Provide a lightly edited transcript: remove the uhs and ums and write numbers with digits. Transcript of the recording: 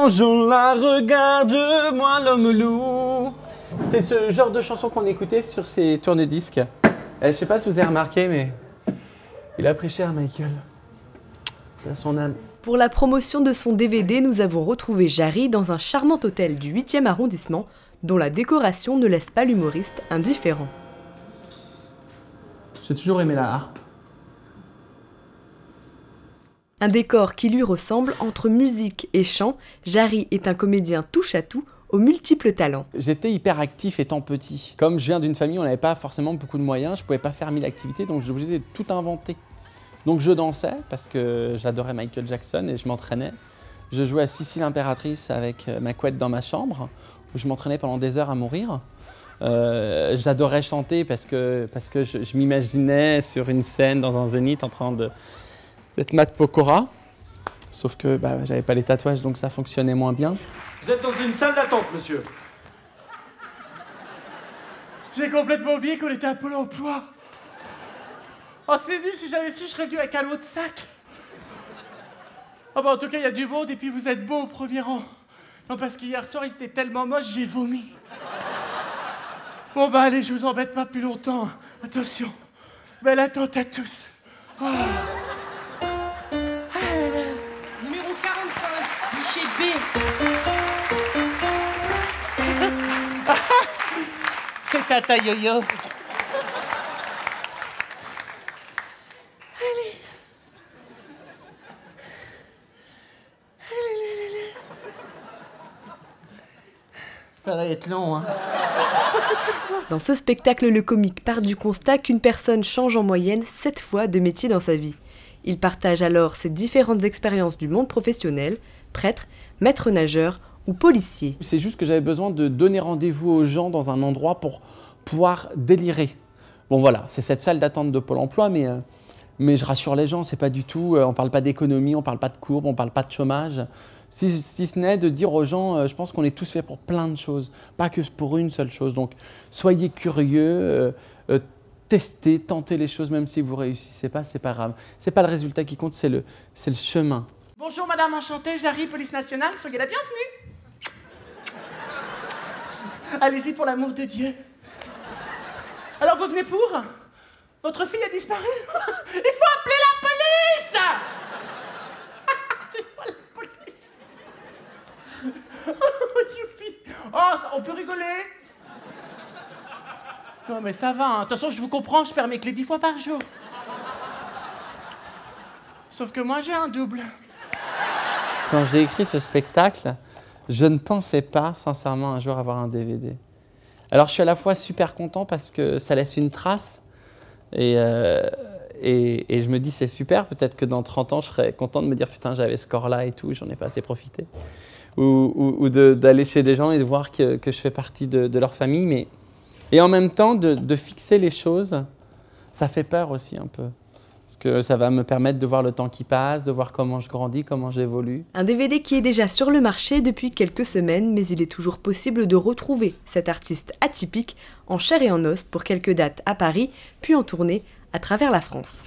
bonjour la regarde-moi l'homme loup. C'était ce genre de chanson qu'on écoutait sur ces tourne-disques. Je sais pas si vous avez remarqué, mais il a pris cher, Michael. À son âme. Pour la promotion de son DVD, nous avons retrouvé Jarry dans un charmant hôtel du 8e arrondissement, dont la décoration ne laisse pas l'humoriste indifférent. J'ai toujours aimé la harpe. Un décor qui lui ressemble entre musique et chant, Jarry est un comédien touche-à-tout aux multiples talents. J'étais hyper actif étant petit. Comme je viens d'une famille où on n'avait pas forcément beaucoup de moyens, je ne pouvais pas faire 1000 activités, donc j'étais obligé de tout inventer. Donc je dansais parce que j'adorais Michael Jackson et je m'entraînais. Je jouais à Sissi l'impératrice avec ma couette dans ma chambre, où je m'entraînais pendant des heures à mourir. J'adorais chanter parce que je m'imaginais sur une scène dans un zénith en train d'être Matt Pokora. Sauf que j'avais pas les tatouages, donc ça fonctionnait moins bien. Vous êtes dans une salle d'attente, monsieur. J'ai complètement oublié qu'on était à Pôle emploi. Oh, c'est nul, si j'avais su, je serais venu avec un autre sac. Oh, en tout cas, il y a du monde et puis vous êtes beau au premier rang. Non, parce qu'hier soir, il était tellement moche, j'ai vomi. Bon, allez, je vous embête pas plus longtemps. Attention. Belle attente à tous. Oh. Numéro 45, guichet B. C'est Tata Yo-Yo. Ça va être long, hein. Dans ce spectacle, le comique part du constat qu'une personne change en moyenne 7 fois de métier dans sa vie. Il partage alors ses différentes expériences du monde professionnel, prêtre, maître nageur ou policier. C'est juste que j'avais besoin de donner rendez-vous aux gens dans un endroit pour pouvoir délirer. Bon voilà, c'est cette salle d'attente de Pôle emploi, mais je rassure les gens, c'est pas du tout, on parle pas d'économie, on parle pas de courbe, on parle pas de chômage. Si ce n'est de dire aux gens, je pense qu'on est tous faits pour plein de choses, pas que pour une seule chose. Donc soyez curieux, testez, tentez les choses, même si vous ne réussissez pas, c'est pas grave. C'est pas le résultat qui compte, c'est le chemin. Bonjour madame, enchantée, Jarry, police nationale, soyez la bienvenue. Allez-y pour l'amour de Dieu. Alors vous venez pour? Votre fille a disparu? Il faut appeler la police! C'est pas la police. Oh, youpi. Oh, on peut rigoler? Non mais ça va, hein. De toute façon je vous comprends, je perds mes clés 10 fois par jour. Sauf que moi j'ai un double. Quand j'ai écrit ce spectacle, je ne pensais pas sincèrement un jour avoir un DVD. Alors je suis à la fois super content parce que ça laisse une trace et je me dis c'est super, peut-être que dans 30 ans je serais content de me dire putain j'avais ce corps-là et tout, j'en ai pas assez profité. Ou d'aller chez des gens et de voir que je fais partie de leur famille. Et en même temps de fixer les choses, ça fait peur aussi un peu. Parce que ça va me permettre de voir le temps qui passe, de voir comment je grandis, comment j'évolue. Un DVD qui est déjà sur le marché depuis quelques semaines, mais il est toujours possible de retrouver cet artiste atypique en chair et en os pour quelques dates à Paris, puis en tournée à travers la France.